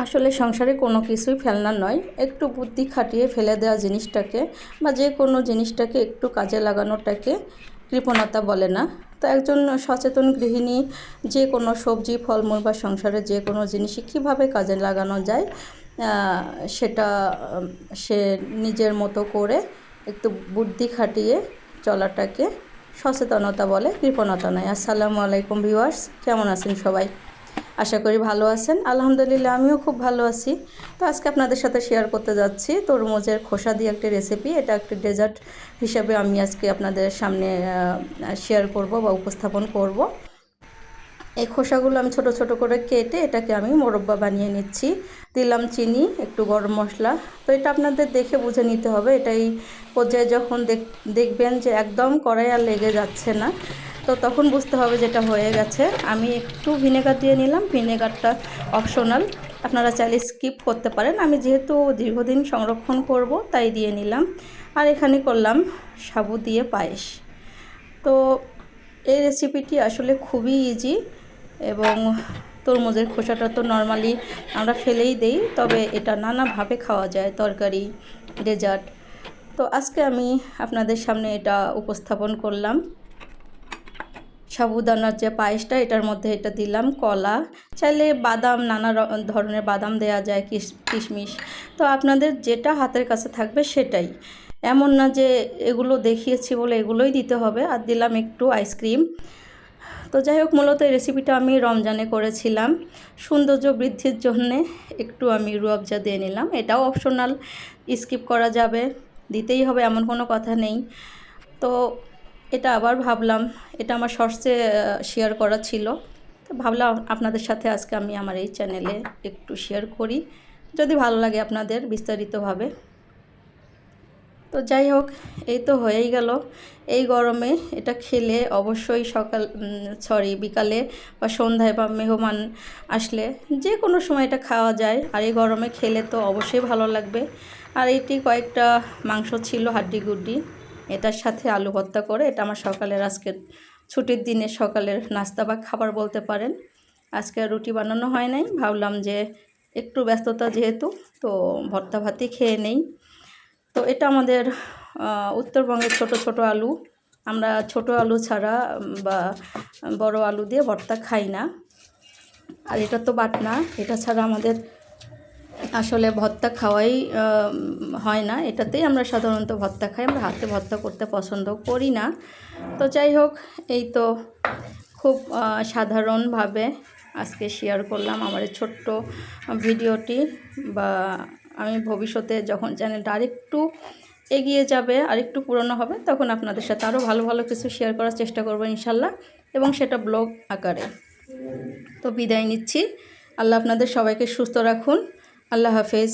আসলে সংসারে কোনো কিছুই ফেলনা নয়, একটু বুদ্ধি খাটিয়ে ফেলে দেওয়া জিনিসটাকে বা যে কোনো জিনিসটাকে একটু কাজে লাগানোটাকে কৃপণতা বলে না। তো একজন সচেতন গৃহিণী যে কোনো সবজি ফলমূল বা সংসারে যে কোনো জিনিসই কীভাবে কাজে লাগানো যায় সেটা সে নিজের মতো করে একটু বুদ্ধি খাটিয়ে চলাটাকে সচেতনতা বলে, কৃপণতা নয়। আসসালামু আলাইকুম ভিউয়ার্স, কেমন আছেন সবাই? আশা করি ভালো আছেন। আলহামদুলিল্লাহ আমিও খুব ভালো আছি। তো আজকে আপনাদের সাথে শেয়ার করতে যাচ্ছি তরমুজের খোসা দিয়ে একটি রেসিপি। এটা একটি ডেজার্ট হিসাবে আমি আজকে আপনাদের সামনে শেয়ার করব বা উপস্থাপন করব। এই খোসাগুলো আমি ছোট ছোট করে কেটে এটাকে আমি মোরব্বা বানিয়ে নিচ্ছি। দিলাম চিনি, একটু গরম মশলা। তো এটা আপনাদের দেখে বুঝে নিতে হবে। এটাই পর্যায়ে যখন দেখবেন যে একদম কড়াই আর লেগে যাচ্ছে না, তো তখন বুঝতে হবে যেটা হয়ে গেছে। আমি একটু ভিনেগার দিয়ে নিলাম। ভিনেগারটা অপশনাল, আপনারা চাইলে স্কিপ করতে পারেন। আমি যেহেতু দীর্ঘদিন সংরক্ষণ করব তাই দিয়ে নিলাম। আর এখানে করলাম সাবু দিয়ে পায়েস। তো এই রেসিপিটি আসলে খুবই ইজি এবং তরমুজের খোসাটা তো নর্মালি আমরা ফেলেই দেই, তবে এটা নানাভাবে খাওয়া যায়, তরকারি, ডেজার্ট। তো আজকে আমি আপনাদের সামনে এটা উপস্থাপন করলাম। সাবুদানার যে পায়েসটা, এটার মধ্যে এটা দিলাম কলা, চাইলে বাদাম, নানা ধরনের বাদাম দেওয়া যায়, কিশমিশ। তো আপনাদের যেটা হাতের কাছে থাকবে সেটাই, এমন না যে এগুলো দেখিয়েছি বলে এগুলোই দিতে হবে। আর দিলাম একটু আইসক্রিম। তো যাই হোক, মূলত এই রেসিপিটা আমি রমজানে করেছিলাম। সৌন্দর্য বৃদ্ধির জন্যে একটু আমি রুয়াবজা দিয়ে নিলাম। এটাও অপশনাল, স্কিপ করা যাবে, দিতেই হবে এমন কোনো কথা নেই। তো এটা আবার ভাবলাম এটা আমার শর্টসে শেয়ার করা ছিল, তো ভাবলাম আপনাদের সাথে আজকে আমি আমার এই চ্যানেলে একটু শেয়ার করি, যদি ভালো লাগে আপনাদের বিস্তারিতভাবে। তো যাই হোক, এই তো হয়েই গেল। এই গরমে এটা খেলে অবশ্যই বিকালে বা সন্ধ্যায় বা মেহমান আসলে যে কোনো সময় এটা খাওয়া যায়। আর এই গরমে খেলে তো অবশ্যই ভালো লাগবে। আর এটি কয়েকটা মাংস ছিল, হাড্ডি গুড্ডি, এটার সাথে আলু ভর্তা করে, এটা আমার সকালের, আজকের ছুটির দিনে সকালের নাস্তা বা খাবার বলতে পারেন। আজকে রুটি বানানো হয় নাই, ভাবলাম যে একটু ব্যস্ততা যেহেতু, তো ভর্তা ভাতই খেয়ে নেই। তো এটা আমাদের উত্তরবঙ্গের ছোট ছোট আলু। আমরা ছোট আলু ছাড়া বা বড় আলু দিয়ে ভর্তা খাই না। আর এটা তো বাটনা, এটা ছাড়া আমাদের আসলে ভর্তা খাওয়াই হয় না। এটাতেই আমরা সাধারণত ভর্তা খাই, আমরা হাতে ভর্তা করতে পছন্দ করি না। তো যাই হোক, এই তো খুব সাধারণভাবে আজকে শেয়ার করলাম আমার এই ছোট্ট ভিডিওটি। বা আমি ভবিষ্যতে যখন চ্যানেলটা আরেকটু এগিয়ে যাবে, আরেকটু পুরনো হবে, তখন আপনাদের সাথে আরও ভালো ভালো কিছু শেয়ার করার চেষ্টা করবো ইনশাল্লাহ, এবং সেটা ব্লগ আকারে। তো বিদায় নিচ্ছি। আল্লাহ আপনাদের সবাইকে সুস্থ রাখুন। আল্লাহ হাফেজ।